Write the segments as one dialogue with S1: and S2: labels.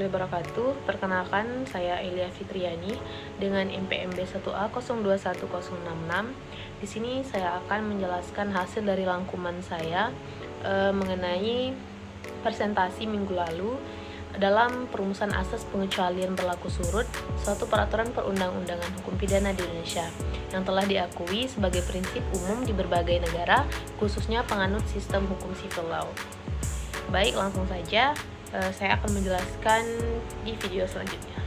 S1: warahmatullahi wabarakatuh. Perkenalkan, saya Elia Fitriani dengan NPM B1A 021066. Di sini saya akan menjelaskan hasil dari rangkuman saya mengenai presentasi minggu lalu dalam perumusan asas pengecualian berlaku surut suatu peraturan perundang-undangan hukum pidana di Indonesia yang telah diakui sebagai prinsip umum di berbagai negara, khususnya penganut sistem hukum civil law. Baik, langsung saja saya akan menjelaskan di video selanjutnya.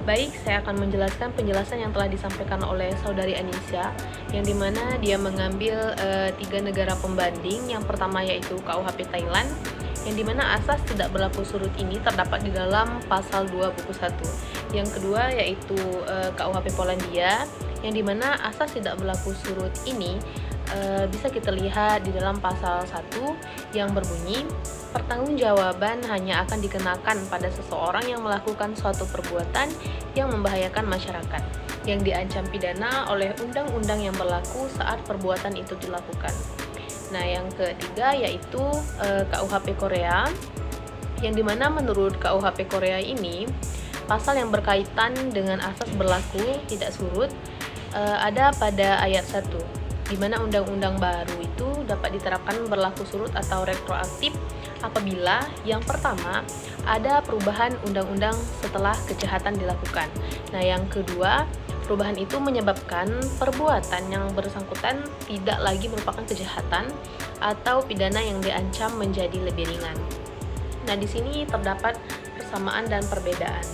S1: Baik, saya akan menjelaskan penjelasan yang telah disampaikan oleh saudari Anissa, yang dimana dia mengambil 3 negara pembanding. Yang pertama yaitu KUHP Thailand, yang dimana asas tidak berlaku surut ini terdapat di dalam pasal 2 buku 1. Yang kedua yaitu KUHP Polandia, yang dimana asas tidak berlaku surut ini bisa kita lihat di dalam pasal 1 yang berbunyi, pertanggungjawaban hanya akan dikenakan pada seseorang yang melakukan suatu perbuatan yang membahayakan masyarakat, yang diancam pidana oleh undang-undang yang berlaku saat perbuatan itu dilakukan. Nah, yang ketiga yaitu KUHP Korea, yang dimana menurut KUHP Korea ini pasal yang berkaitan dengan asas berlaku tidak surut ada pada ayat 1, di mana undang-undang baru itu dapat diterapkan berlaku surut atau retroaktif apabila yang pertama ada perubahan undang-undang setelah kejahatan dilakukan. Nah, yang kedua, perubahan itu menyebabkan perbuatan yang bersangkutan tidak lagi merupakan kejahatan atau pidana yang diancam menjadi lebih ringan. Nah, di sini terdapat persamaan dan perbedaan.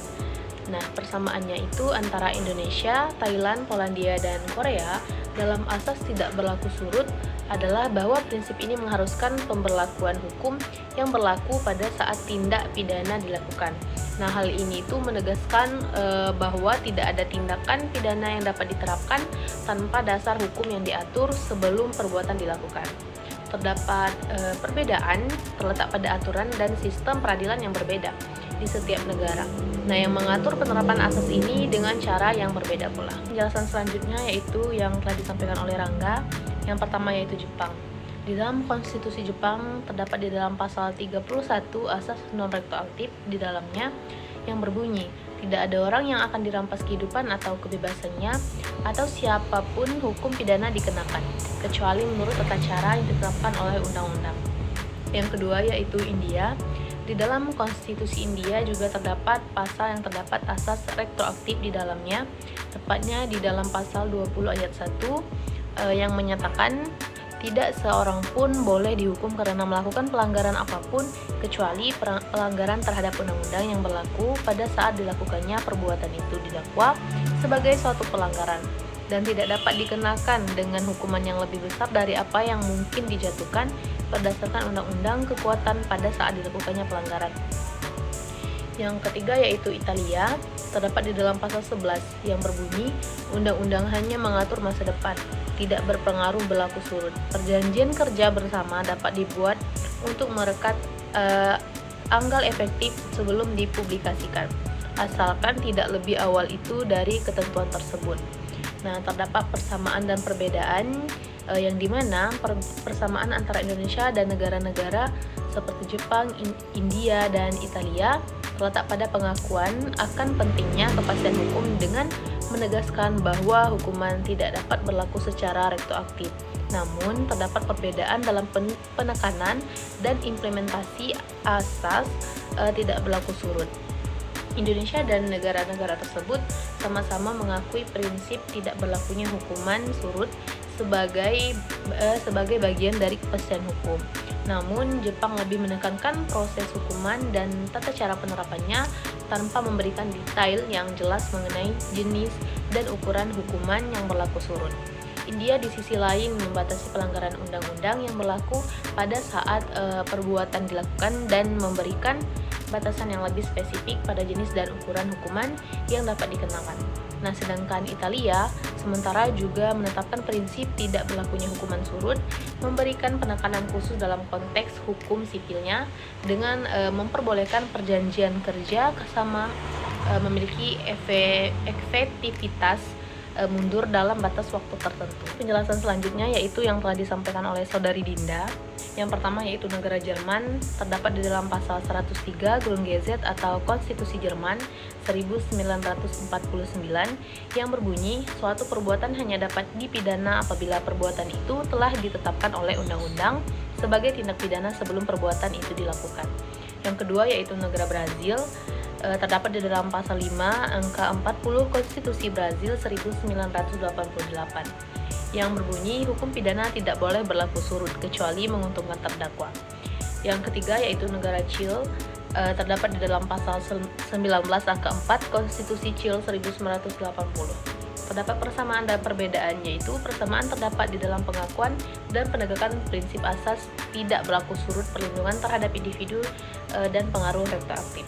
S1: Nah, persamaannya itu antara Indonesia, Thailand, Polandia, dan Korea dalam asas tidak berlaku surut adalah bahwa prinsip ini mengharuskan pemberlakuan hukum yang berlaku pada saat tindak pidana dilakukan. Nah, hal ini itu menegaskan bahwa tidak ada tindakan pidana yang dapat diterapkan tanpa dasar hukum yang diatur sebelum perbuatan dilakukan. Terdapat perbedaan terletak pada aturan dan sistem peradilan yang berbeda di setiap negara. Nah, yang mengatur penerapan asas ini dengan cara yang berbeda pula. Penjelasan selanjutnya yaitu yang telah disampaikan oleh Rangga. Yang pertama yaitu Jepang. Di dalam konstitusi Jepang terdapat di dalam pasal 31 asas non-retroaktif di dalamnya yang berbunyi, tidak ada orang yang akan dirampas kehidupan atau kebebasannya atau siapapun hukum pidana dikenakan, kecuali menurut tata cara yang ditetapkan oleh undang-undang. Yang kedua yaitu India. Di dalam konstitusi India juga terdapat pasal yang terdapat asas retroaktif di dalamnya, tepatnya di dalam pasal 20 ayat 1 yang menyatakan tidak seorang pun boleh dihukum karena melakukan pelanggaran apapun kecuali pelanggaran terhadap undang-undang yang berlaku pada saat dilakukannya perbuatan itu didakwa sebagai suatu pelanggaran dan tidak dapat dikenakan dengan hukuman yang lebih besar dari apa yang mungkin dijatuhkan berdasarkan undang-undang kekuatan pada saat dilakukannya pelanggaran. Yang ketiga yaitu Italia, terdapat di dalam pasal 11 yang berbunyi, undang-undang hanya mengatur masa depan, tidak berpengaruh berlaku surut. Perjanjian kerja bersama dapat dibuat untuk merekat tanggal efektif sebelum dipublikasikan, asalkan tidak lebih awal itu dari ketentuan tersebut. Nah, terdapat persamaan dan perbedaan yang dimana persamaan antara Indonesia dan negara-negara seperti Jepang, India, dan Italia terletak pada pengakuan akan pentingnya kepastian hukum dengan menegaskan bahwa hukuman tidak dapat berlaku secara retroaktif. Namun, terdapat perbedaan dalam penekanan dan implementasi asas tidak berlaku surut. Indonesia dan negara-negara tersebut sama-sama mengakui prinsip tidak berlakunya hukuman surut sebagai bagian dari kepastian hukum. Namun, Jepang lebih menekankan proses hukuman dan tata cara penerapannya tanpa memberikan detail yang jelas mengenai jenis dan ukuran hukuman yang berlaku surut. India di sisi lain membatasi pelanggaran undang-undang yang berlaku pada saat perbuatan dilakukan dan memberikan batasan yang lebih spesifik pada jenis dan ukuran hukuman yang dapat dikenakan. Nah, sedangkan Italia sementara juga menetapkan prinsip tidak berlakunya hukuman surut, memberikan penekanan khusus dalam konteks hukum sipilnya dengan memperbolehkan perjanjian kerja sama memiliki efektivitas mundur dalam batas waktu tertentu. Penjelasan selanjutnya yaitu yang telah disampaikan oleh saudari Dinda, Yang pertama yaitu negara Jerman, terdapat di dalam pasal 103 Grundgesetz atau Konstitusi Jerman 1949 yang berbunyi suatu perbuatan hanya dapat dipidana apabila perbuatan itu telah ditetapkan oleh undang-undang sebagai tindak pidana sebelum perbuatan itu dilakukan. Yang kedua yaitu negara Brazil, terdapat di dalam pasal 5 angka 40 Konstitusi Brazil 1988 yang berbunyi hukum pidana tidak boleh berlaku surut kecuali menguntungkan terdakwa. Yang ketiga yaitu negara Chile, terdapat di dalam pasal 19 angka 4 Konstitusi Chile 1980. Terdapat persamaan dan perbedaan, yaitu persamaan terdapat di dalam pengakuan dan penegakan prinsip asas tidak berlaku surut perlindungan terhadap individu dan pengaruh retroaktif.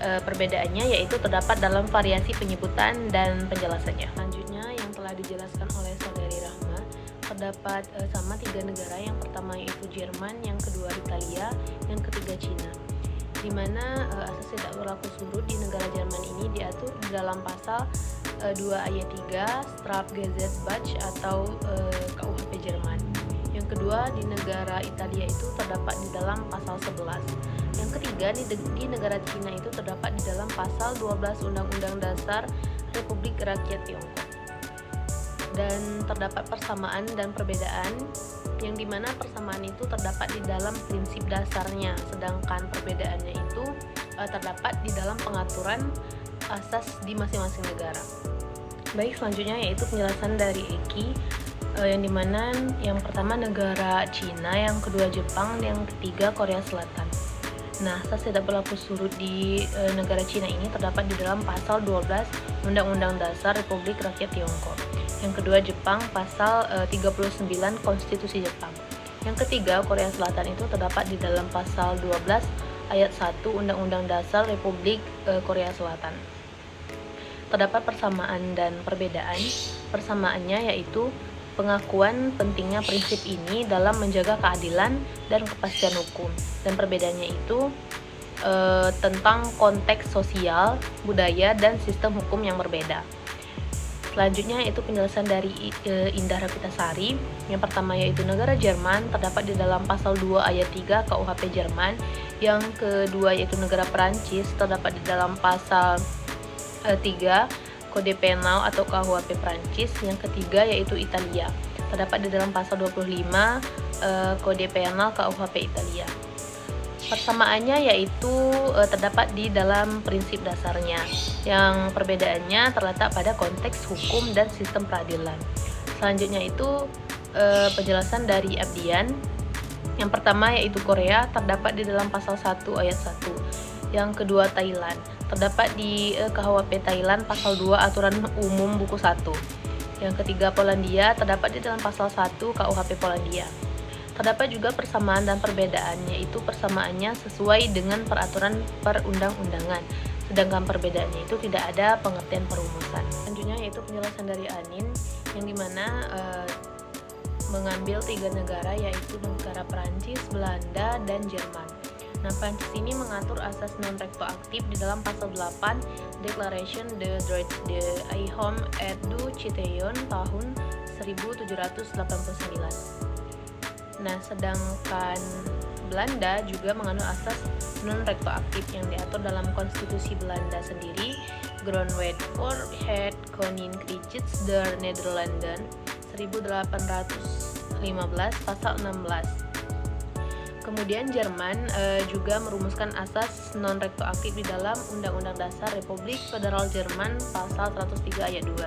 S1: Perbedaannya yaitu terdapat dalam variasi penyebutan dan penjelasannya. Selanjutnya yang telah dijelaskan oleh saudari Rahma, terdapat sama 3 negara. Yang pertama yaitu Jerman, yang kedua Italia, yang ketiga Cina. Di mana asas tidak berlaku surut di negara Jerman ini diatur di dalam pasal 2 ayat 3 Strafgesetzbuch atau KUHP Jerman. Yang kedua di negara Italia itu terdapat di dalam pasal 11. Yang ketiga di negara Cina itu terdapat di dalam pasal 12 Undang-Undang Dasar Republik Rakyat Tiongkok. Dan terdapat persamaan dan perbedaan, yang dimana persamaan itu terdapat di dalam prinsip dasarnya, sedangkan perbedaannya itu terdapat di dalam pengaturan asas di masing-masing negara. Baik, selanjutnya yaitu penjelasan dari Eki, yang dimana yang pertama negara Cina, yang kedua Jepang, yang ketiga Korea Selatan. Nah, asas tidak berlaku surut di negara Cina ini terdapat di dalam pasal 12 Undang-Undang Dasar Republik Rakyat Tiongkok. Yang kedua Jepang, pasal 39 Konstitusi Jepang. Yang ketiga Korea Selatan itu terdapat di dalam pasal 12 ayat 1 Undang-Undang Dasar Republik Korea Selatan. Terdapat persamaan dan perbedaan. Persamaannya yaitu pengakuan pentingnya prinsip ini dalam menjaga keadilan dan kepastian hukum, dan perbedaannya itu tentang konteks sosial, budaya, dan sistem hukum yang berbeda. Selanjutnya yaitu penjelasan dari Indah Rapitasari. Yang pertama yaitu negara Jerman, terdapat di dalam pasal 2 ayat 3 KUHP Jerman. Yang kedua yaitu negara Perancis, terdapat di dalam pasal 3 Kode Penal atau KUHP Prancis. Yang ketiga yaitu Italia, terdapat di dalam pasal 25 Kode Penal KUHP Italia. Persamaannya yaitu terdapat di dalam prinsip dasarnya, yang perbedaannya terletak pada konteks hukum dan sistem peradilan. Selanjutnya itu penjelasan dari Abdian. Yang pertama yaitu Korea, terdapat di dalam pasal 1 ayat 1. Yang kedua Thailand, terdapat di KUHP Thailand pasal 2 aturan umum buku 1. Yang ketiga Polandia, terdapat di dalam pasal 1 KUHP Polandia. Terdapat juga persamaan dan perbedaan, yaitu persamaannya sesuai dengan peraturan perundang-undangan, sedangkan perbedaannya itu tidak ada pengertian perumusan. Selanjutnya yaitu penjelasan dari Anin, yang dimana mengambil 3 negara, yaitu negara Perancis, Belanda, dan Jerman. Nah, Prancis ini mengatur asas non-retroaktif di dalam pasal 8 Declaration des droits de l'homme et du citoyen tahun 1789. Nah, sedangkan Belanda juga menganut asas non-retroaktif yang diatur dalam konstitusi Belanda sendiri, Grondwet voor het Koninkrijk der Nederlanden 1815 pasal 16. Kemudian Jerman juga merumuskan asas non-retroaktif di dalam Undang-Undang Dasar Republik Federal Jerman pasal 103 ayat 2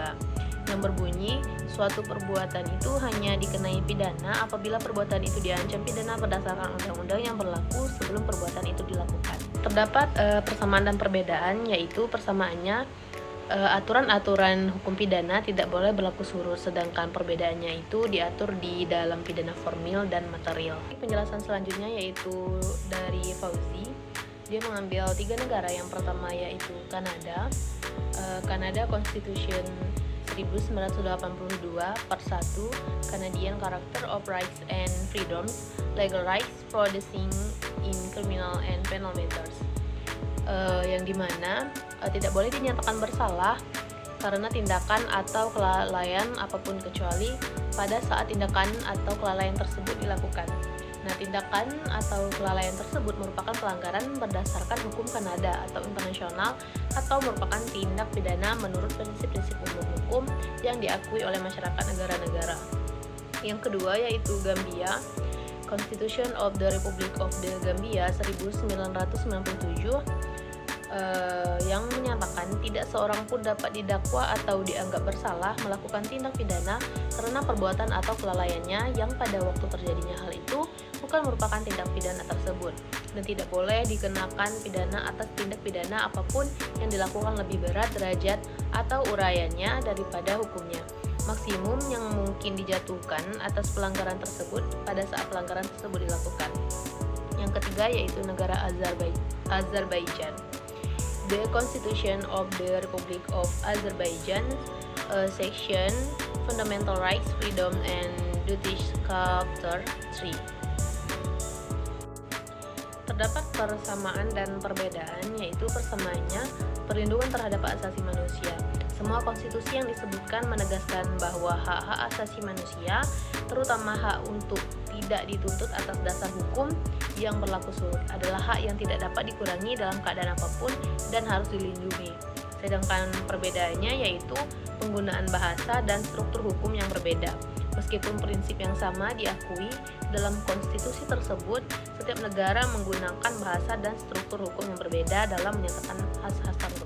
S1: yang berbunyi suatu perbuatan itu hanya dikenai pidana apabila perbuatan itu diancam pidana berdasarkan undang-undang yang berlaku sebelum perbuatan itu dilakukan. Terdapat persamaan dan perbedaan, yaitu persamaannya aturan-aturan hukum pidana tidak boleh berlaku surut, sedangkan perbedaannya itu diatur di dalam pidana formil dan material. Penjelasan selanjutnya yaitu dari Fauzi. Dia mengambil 3 negara. Yang pertama yaitu Kanada. Canada Constitution 1982 Part 1 Canadian Charter of Rights and Freedoms, Legal Rights Proceeding in Criminal and Penal Matters, yang dimana tidak boleh dinyatakan bersalah karena tindakan atau kelalaian apapun kecuali pada saat tindakan atau kelalaian tersebut dilakukan. Nah, tindakan atau kelalaian tersebut merupakan pelanggaran berdasarkan hukum Kanada atau internasional atau merupakan tindak pidana menurut prinsip-prinsip umum hukum yang diakui oleh masyarakat negara-negara. Yang kedua yaitu Gambia. Constitution of the Republic of the Gambia 1997 yang menyatakan tidak seorang pun dapat didakwa atau dianggap bersalah melakukan tindak pidana karena perbuatan atau kelalaiannya yang pada waktu terjadinya hal itu bukan merupakan tindak pidana tersebut, dan tidak boleh dikenakan pidana atas tindak pidana apapun yang dilakukan lebih berat derajat atau uraiannya daripada hukumnya. Maksimum yang mungkin dijatuhkan atas pelanggaran tersebut pada saat pelanggaran tersebut dilakukan. Yang ketiga yaitu negara Azerbaijan. The Constitution of the Republic of Azerbaijan, Section Fundamental Rights, Freedom and Duties, Chapter 3. Terdapat persamaan dan perbedaan, yaitu persamaannya perlindungan terhadap hak asasi manusia. Semua konstitusi yang disebutkan menegaskan bahwa hak-hak asasi manusia, terutama hak untuk tidak dituntut atas dasar hukum yang berlaku surut, adalah hak yang tidak dapat dikurangi dalam keadaan apapun dan harus dilindungi. Sedangkan perbedaannya yaitu penggunaan bahasa dan struktur hukum yang berbeda. Meskipun prinsip yang sama diakui dalam konstitusi tersebut, setiap negara menggunakan bahasa dan struktur hukum yang berbeda dalam menyatakan hak-hak tersebut.